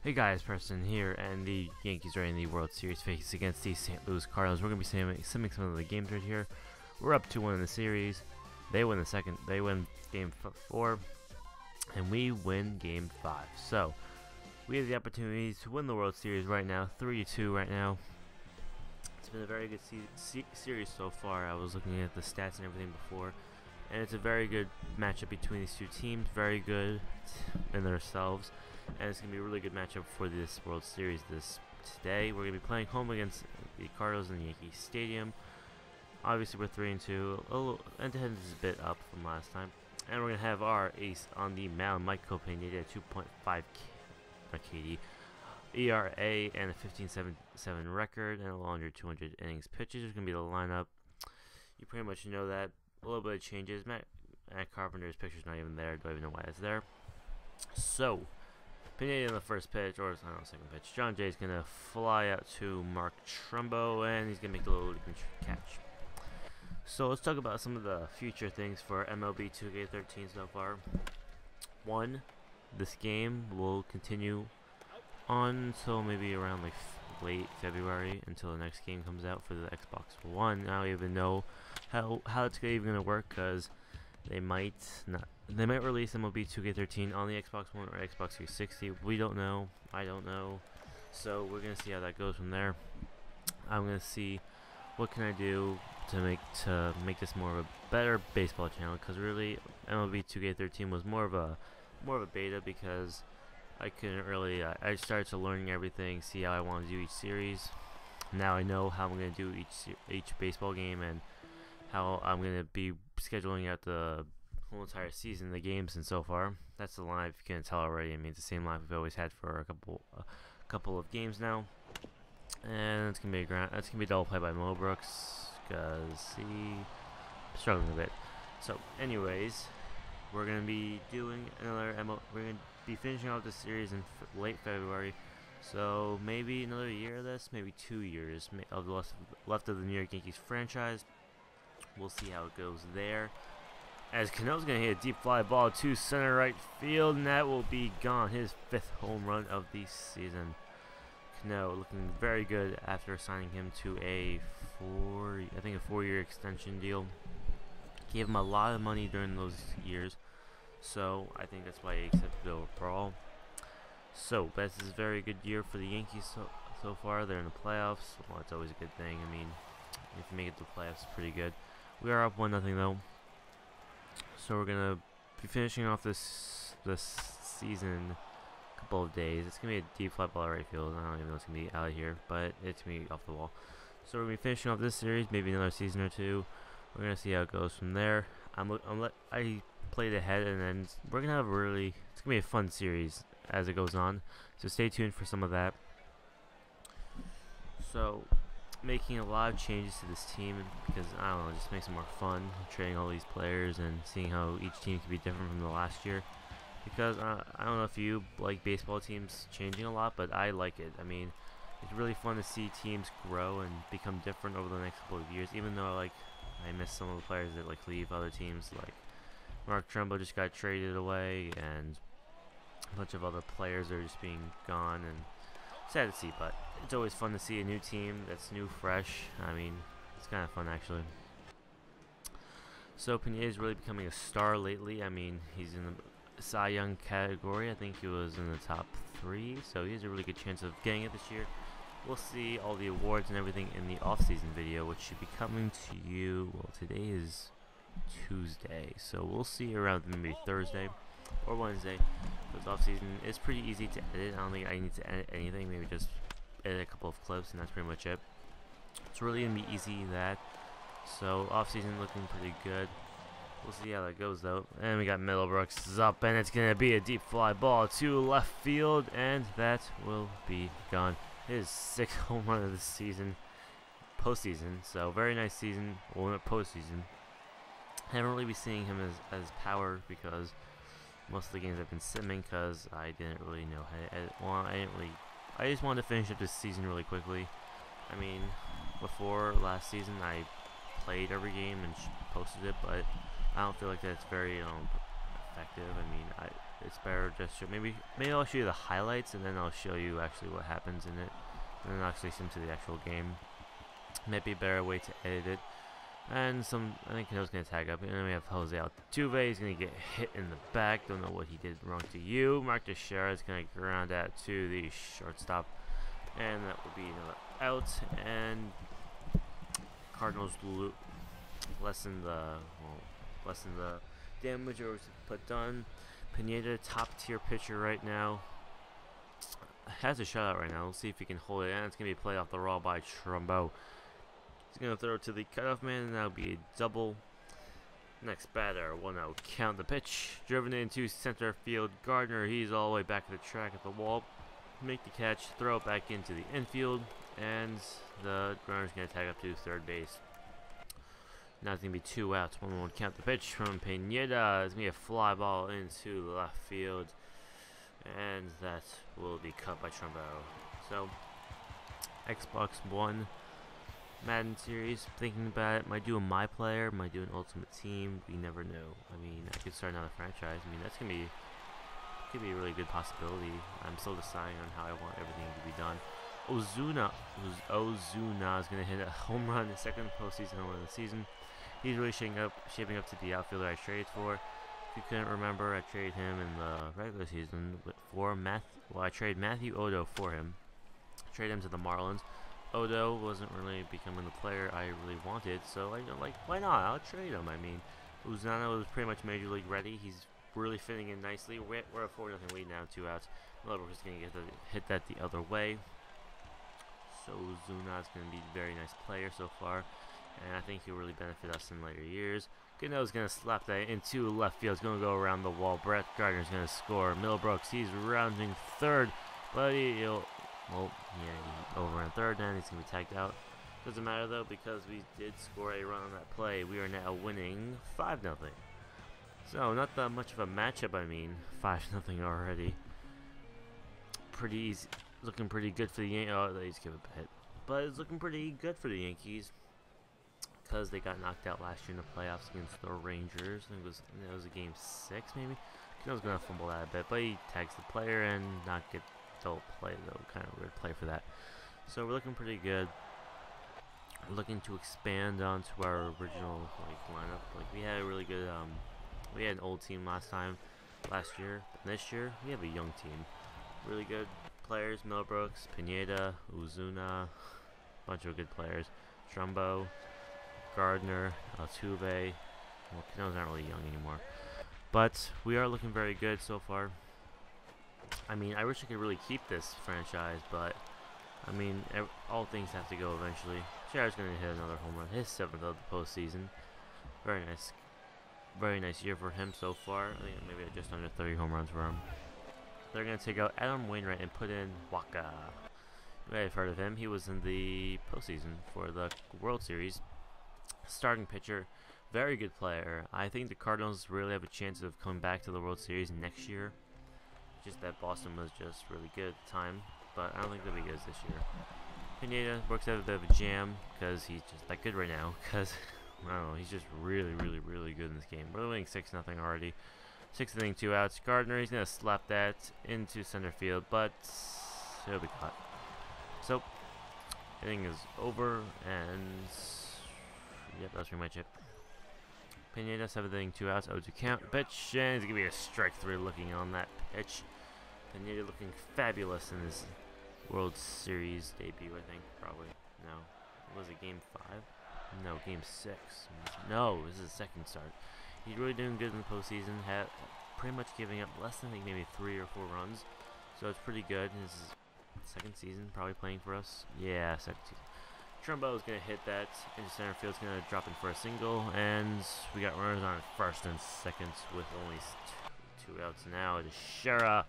Hey guys, Preston here, and the Yankees are in the World Series face against the St. Louis Cardinals. We're going to be simming some of the games right here. We're up 2-1 in the series. They win the second. They win game 4, and we win game 5. So we have the opportunity to win the World Series right now, 3-2 right now. It's been a very good series so far. I was looking at the stats and everything before, and it's a very good matchup between these two teams. Very good in themselves. And it's going to be a really good matchup for this World Series today. We're going to be playing home against the Cardinals in the Yankee Stadium. Obviously, we're 3-2. A little head-to-head is a bit up from last time. And we're going to have our ace on the mound, Mike Kopech, at 2.5 KD, ERA, and a 15.77 record, and a little under 200 innings pitches. Is going to be the lineup. You pretty much know that. A little bit of changes. Matt Carpenter's picture's not even there. Don't even know why it's there. So Pineda in the first pitch, or I don't know, second pitch. John Jay's going to fly out to Mark Trumbo, and he's going to make the little catch. So let's talk about some of the future things for MLB 2K13 so far. One, this game will continue on until maybe around like late February, until the next game comes out for the Xbox One. I don't even know how it's even going to work, because they might release MLB 2K13 on the Xbox One or Xbox 360. We don't know. I don't know. So we're gonna see how that goes from there. I'm gonna see what can I do to make this more of a better baseball channel, because really MLB 2K13 was more of a beta, because I couldn't really I started to learning everything, see how I want to do each series. Now I know how I'm gonna do each baseball game, and how I'm gonna be scheduling out the whole entire season, the games, and so far. That's the line, if you can't tell already. I mean, it's the same line we've always had for a couple of games now. And it's gonna be a double play by Mo Brooks, cause I'm struggling a bit. So, anyways, we're gonna be doing we're gonna be finishing off this series in late February. So maybe another year of this, maybe 2 years of the left of the New York Yankees franchise. We'll see how it goes there. As Cano's going to hit a deep fly ball to center right field, and that will be gone. His 5th home run of the season. Cano looking very good after signing him to a 4-year extension deal. Gave him a lot of money during those years, so I think that's why he accepted it overall. So, this is a very good year for the Yankees so far. They're in the playoffs. Well, it's always a good thing. I mean, if you make it to the playoffs, it's pretty good. We are up 1-0 though. So we're gonna be finishing off this season a couple of days. It's gonna be a deep fly ball right field. I don't even know what's gonna be out of here, but it's gonna be off the wall. So we're gonna be finishing off this series, maybe another season or two. We're gonna see how it goes from there. I played ahead, and then we're gonna have it's gonna be a fun series as it goes on. So stay tuned for some of that. So, making a lot of changes to this team, because I don't know, it just makes it more fun trading all these players and seeing how each team can be different from the last year. Because I don't know if you like baseball teams changing a lot, but I like it. I mean, it's really fun to see teams grow and become different over the next couple of years. Even though I miss some of the players that leave other teams, like Mark Trumbo just got traded away, and a bunch of other players are just being gone, and sad to see, but it's always fun to see a new team that's new, fresh. I mean, it's kind of fun, actually. So Pineda is really becoming a star lately. I mean, he's in the Cy Young category. I think he was in the top 3, so he has a really good chance of getting it this year. We'll see all the awards and everything in the off-season video, which should be coming to you. Well, today is Tuesday, so we'll see around maybe Thursday or Wednesday. Because off-season is pretty easy to edit. I don't think I need to edit anything. Maybe just edit a couple of clips, and that's pretty much it. It's really gonna be easy that. So off-season looking pretty good. We'll see how that goes though. And we got Middlebrooks up, and it's gonna be a deep fly ball to left field, and that will be gone. His 6th home run of the season, postseason. So very nice season. Well, not postseason. Haven't really been seeing him as power, because most of the games I've been simming, because I didn't really know how to edit. Well, I just wanted to finish up this season really quickly. I mean, before last season, I played every game and posted it, but I don't feel like that's very effective. I mean, it's better just show, maybe I'll show you the highlights and then I'll show you actually what happens in it, and then I'll actually sim to the actual game. Might be a better way to edit it. And I think Cano's gonna tag up, and then we have Jose Altuve. He's gonna get hit in the back. Don't know what he did wrong to you. Mark Teixeira is gonna ground that to the shortstop, and that will be another out. And Cardinals lessen the damage or put done. Pineda, top tier pitcher right now, has a shutout right now. We'll see if he can hold it, and it's gonna be played off the raw by Trumbo. He's going to throw it to the cutoff man, and that'll be a double. Next batter, 1-0 count. The pitch, driven into center field. Gardner, he's all the way back at the track at the wall. Make the catch, throw it back into the infield, and the runner's going to tag up to third base. Now it's going to be 2 outs, 1-1 count. The pitch from Pineda is going to be a fly ball into left field, and that will be cut by Trumbo. So, Xbox One Madden series, thinking about it, might do a My Player, might do an Ultimate Team, we never know. I mean, I could start another franchise. I mean, that's could be a really good possibility. I'm still deciding on how I want everything to be done. Ozuna is going to hit a home run, the second postseason home run of the season. He's really shaping up to be the outfielder I traded for. If you couldn't remember, I traded him in the regular season for I traded Matthew Odo for him. Traded him to the Marlins. Odo wasn't really becoming the player I really wanted, so I like, why not? I'll trade him. I mean, Uzana was pretty much major league ready. He's really fitting in nicely. We're at 4-0 lead now, 2 outs. Millbrook is going to hit that the other way. So Uzuna is going to be a very nice player so far, and I think he'll really benefit us in later years. Cano's going to slap that into left field. It's going to go around the wall. Brett Gardner's going to score. Millbrooks, he's rounding third, but he'll... Well, yeah, he over in third, and he's going to be tagged out. Doesn't matter, though, because we did score a run on that play. We are now winning 5-0. So, not that much of a matchup, I mean. 5-0 already. Pretty easy. Looking pretty good for the Yankees. Oh, they just give it a hit. But it's looking pretty good for the Yankees, because they got knocked out last year in the playoffs against the Rangers. I think it was a game 6, maybe. I was going to fumble that a bit, but he tags the player and not get... Don't play though, kind of weird play for that. So we're looking pretty good. We're looking to expand onto our original lineup. Like we had a really good we had an old team last year. And this year we have a young team. Really good players: Millbrooks, Pineda, Uzuna, bunch of good players. Trumbo, Gardner, Altuve. Well, Cano's not really young anymore, but we are looking very good so far. I mean, I wish I could really keep this franchise, but I mean, all things have to go eventually. Shara's going to hit another home run, his 7th of the postseason. Very nice year for him so far. I think maybe just under 30 home runs for him. They're going to take out Adam Wainwright and put in Waka. You may have heard of him. He was in the postseason for the World Series. Starting pitcher, very good player. I think the Cardinals really have a chance of coming back to the World Series next year. Just that Boston was just really good at the time, but I don't think they'll be good this year. Pineda works out a bit of a jam because he's just that good right now. Because I don't know, he's just really good in this game. We're winning 6-0 already. 6th inning, 2 outs. Gardner, he's gonna slap that into center field, but he'll be caught. So inning is over, and yep, that's pretty much it. Pineda, 7th inning, 2 outs, 0-2 count. Pitch, and it's gonna be a strike 3 looking on that pitch. Pineda looking fabulous in his World Series debut, I think, probably. No. Was it game 5? No, game 6. No, this is his second start. He's really doing good in the postseason, pretty much giving up less than, I think, maybe 3 or 4 runs. So it's pretty good. This is second season, probably playing for us. Yeah, second season. Trumbo is going to hit that into center field. It's going to drop in for a single, and we got runners on first and second with only 2 outs now. Teixeira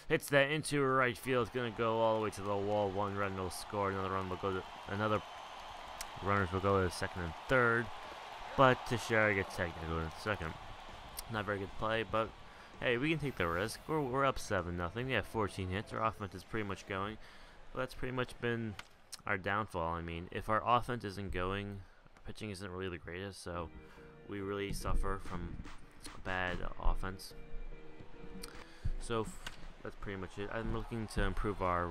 hits that into right field. It's going to go all the way to the wall. 1 run will score. Another runners will go to second and third, but Teixeira gets tagged to go to second. Not very good play, but hey, we can take the risk. We're up 7-0. We have 14 hits. Our offense is pretty much going. But that's pretty much been our downfall. I mean, if our offense isn't going, our pitching isn't really the greatest, so we really suffer from bad offense. So that's pretty much it. I'm looking to improve our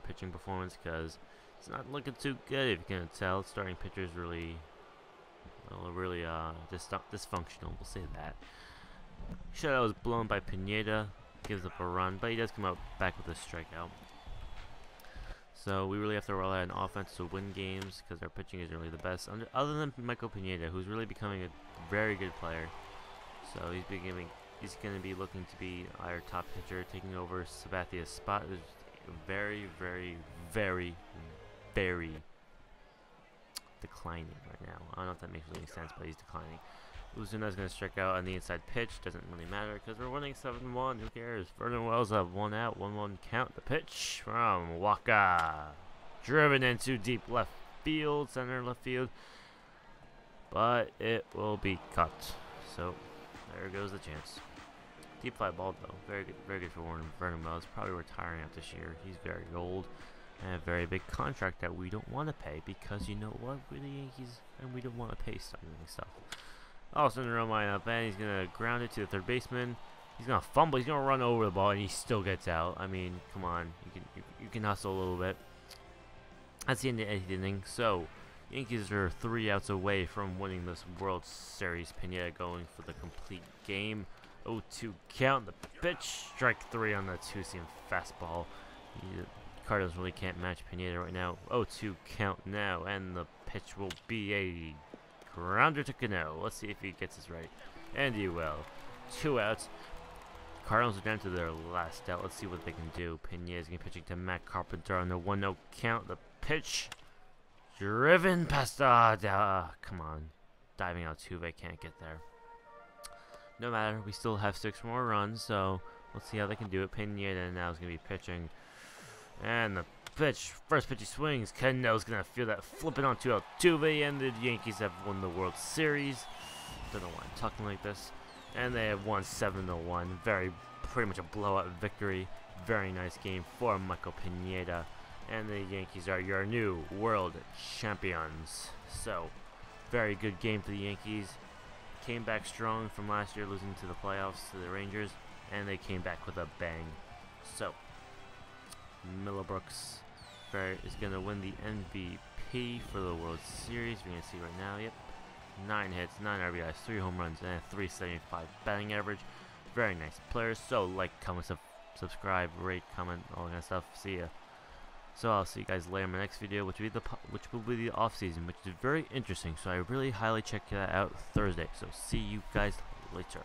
pitching performance because it's not looking too good. If you can tell, starting pitchers really dysfunctional. We'll say that. Shutout was blown by Pineda, gives up a run, but he does come out back with a strikeout. So we really have to rely on offense to win games because our pitching isn't really the best. Other than Michael Pineda, who's really becoming a very good player. So he's going to be looking to be our top pitcher, taking over Sabathia's spot. Is very, very, very, very declining right now. I don't know if that makes any sense, but he's declining. Uzuna's going to strike out on the inside pitch. Doesn't really matter because we're winning 7-1. Who cares? Vernon Wells have 1 out, 1-1 count. The pitch from Waka. Driven into deep left field, center left field. But it will be cut. So there goes the chance. Deep fly ball though. Very good for Vernon Wells. Probably retiring after this year. He's very old. And a very big contract that we don't want to pay because you know what? We're the Yankees and we don't want to pay something stuff. Also in the real lineup, and he's gonna ground it to the third baseman. He's gonna fumble. He's gonna run over the ball, and he still gets out. I mean, come on, you can hustle a little bit. That's the end of the inning. So, Yankees are 3 outs away from winning this World Series. Pineda going for the complete game. 0-2 count. The pitch, strike 3 on the 2-seam fastball. Cardinals really can't match Pineda right now. 0-2 count now, and the pitch will be a grounder to Cano. Let's see if he gets this right. And he will. 2 outs. Cardinals are down to their last out. Let's see what they can do. Pineda's going to be pitching to Matt Carpenter on the 1-0 count. The pitch. Driven past. Come on. Diving out Tuve can't get there. No matter. We still have 6 more runs. So let's see how they can do it. Pineda now is going to be pitching. And the pitch, first pitch he swings. Cano's gonna feel that flipping onto Altuve, and the Yankees have won the World Series. Don't know why I'm talking like this. And they have won 7-1. Pretty much a blowout victory. Very nice game for Michael Pineda. And the Yankees are your new world champions. So, very good game for the Yankees. Came back strong from last year, losing to the playoffs to the Rangers, and they came back with a bang. So, Middlebrooks is going to win the MVP for the World Series. We're going to see right now. Yep. 9 hits, 9 RBIs, 3 home runs, and a 375 batting average. Very nice players. So, like, comment, subscribe, rate, comment, all that kind of stuff. See ya. So, I'll see you guys later in my next video, which will be the off season, which is very interesting. So, I really highly check that out Thursday. So, see you guys later.